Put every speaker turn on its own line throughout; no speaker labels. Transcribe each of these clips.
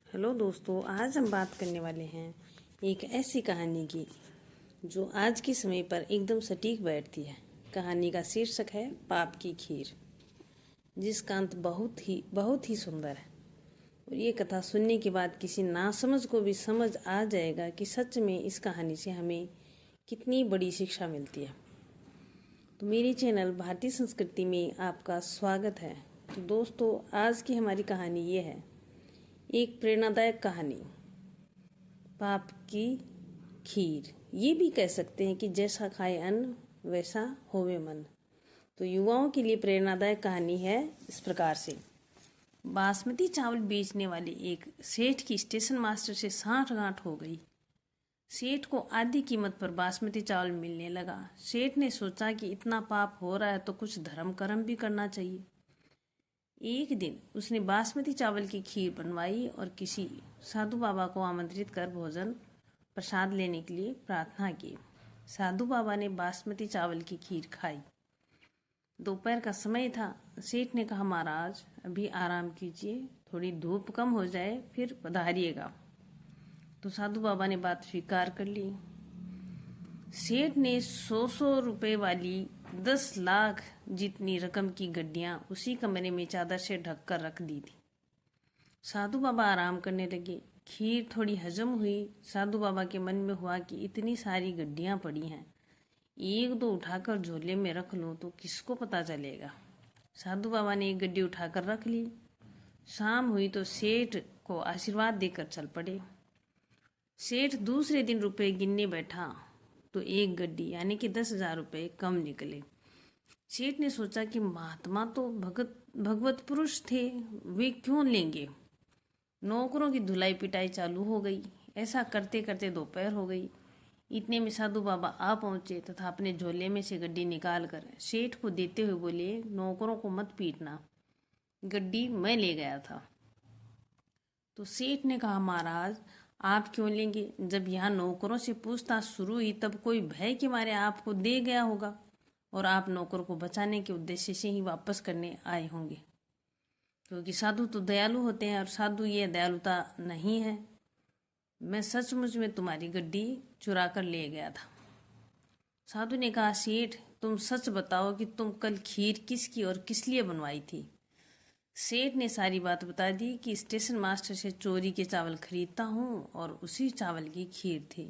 Hello दोस्तों, आज हम बात करने वाले हैं एक ऐसी कहानी की जो आज के समय पर एकदम सटीक बैठती है। कहानी का शीर्षक है पाप की खीर, जिसका अंत बहुत ही सुंदर है। और ये कथा सुनने के बाद किसी नासमझ को भी समझ आ जाएगा कि सच में इस कहानी से हमें कितनी बड़ी शिक्षा मिलती है। तो मेरे चैनल भारतीय संस्कृति में आपका स्वागत है। तो दोस्तों, आज की हमारी कहानी ये है, एक प्रेरणादायक कहानी, पाप की खीर। ये भी कह सकते हैं कि जैसा खाए अन्न वैसा होवे मन। तो युवाओं के लिए प्रेरणादायक कहानी है इस प्रकार से। बासमती चावल बेचने वाले एक सेठ की स्टेशन मास्टर से सांठगांठ हो गई। सेठ को आधी कीमत पर बासमती चावल मिलने लगा। सेठ ने सोचा कि इतना पाप हो रहा है तो कुछ धर्म कर्म भी करना चाहिए। एक दिन उसने बासमती चावल की खीर बनवाई और किसी साधु बाबा को आमंत्रित कर भोजन प्रसाद लेने के लिए प्रार्थना की। साधु बाबा ने बासमती चावल की खीर खाई। दोपहर का समय था। सेठ ने कहा, महाराज अभी आराम कीजिए, थोड़ी धूप कम हो जाए फिर पधारिएगा। तो साधु बाबा ने बात स्वीकार कर ली। सेठ ने 100 रुपए वाली 10 लाख जितनी रकम की गड्डियां उसी कमरे में चादर से ढक कर रख दी थी। साधु बाबा आराम करने लगे। खीर थोड़ी हजम हुई। साधु बाबा के मन में हुआ कि इतनी सारी गड्डियां पड़ी हैं, एक दो उठाकर झोले में रख लूं तो किसको पता चलेगा। साधु बाबा ने एक गड्डी उठाकर रख ली। शाम हुई तो सेठ को आशीर्वाद देकर चल पड़े। सेठ दूसरे दिन रुपए गिनने बैठा तो एक गड्डी यानी कि 10,000 रुपये कम निकले। सेठ ने सोचा कि महात्मा तो भगवत पुरुष थे, वे क्यों लेंगे। नौकरों की धुलाई पिटाई चालू हो गई। ऐसा करते करते दोपहर हो गई। इतने में साधु बाबा आ पहुंचे तथा अपने झोले में से गड्डी निकालकर सेठ को देते हुए बोले, नौकरों को मत पीटना, गड्डी मैं ले गया था। तो सेठ ने कहा, महाराज आप क्यों लेंगे। जब यहाँ नौकरों से पूछताछ शुरू हुई तब कोई भय के मारे आपको दे गया होगा और आप नौकर को बचाने के उद्देश्य से ही वापस करने आए होंगे, क्योंकि साधु तो दयालु होते हैं और साधु ये दयालुता नहीं है। मैं सचमुच में तुम्हारी गड्डी चुरा कर ले गया था। साधु ने कहा, सेठ तुम सच बताओ कि तुम कल खीर किसकी और किस लिए बनवाई थी। सेठ ने सारी बात बता दी कि स्टेशन मास्टर से चोरी के चावल खरीदता हूँ और उसी चावल की खीर थी।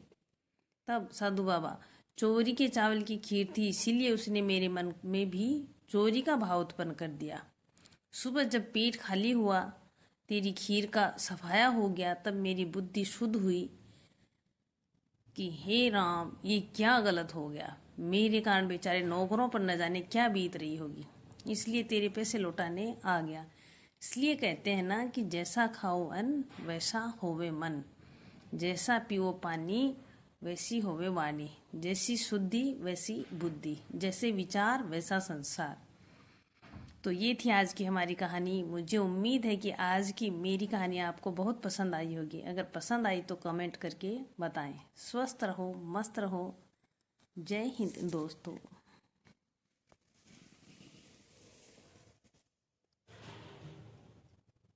तब साधु बाबा, चोरी के चावल की खीर थी इसीलिए उसने मेरे मन में भी चोरी का भाव उत्पन्न कर दिया। सुबह जब पेट खाली हुआ, तेरी खीर का सफाया हो गया, तब मेरी बुद्धि शुद्ध हुई कि हे राम, ये क्या गलत हो गया। मेरे कारण बेचारे नौकरों पर न जाने क्या बीत रही होगी, इसलिए तेरे पैसे लौटाने आ गया। इसलिए कहते हैं ना कि जैसा खाओ अन्न वैसा होवे मन, जैसा पियो पानी वैसी होवे वाणी, जैसी शुद्धि वैसी बुद्धि, जैसे विचार वैसा संसार। तो ये थी आज की हमारी कहानी। मुझे उम्मीद है कि आज की मेरी कहानी आपको बहुत पसंद आई होगी। अगर पसंद आई तो कमेंट करके बताएं। स्वस्थ रहो, मस्त रहो। जय हिंद दोस्तों।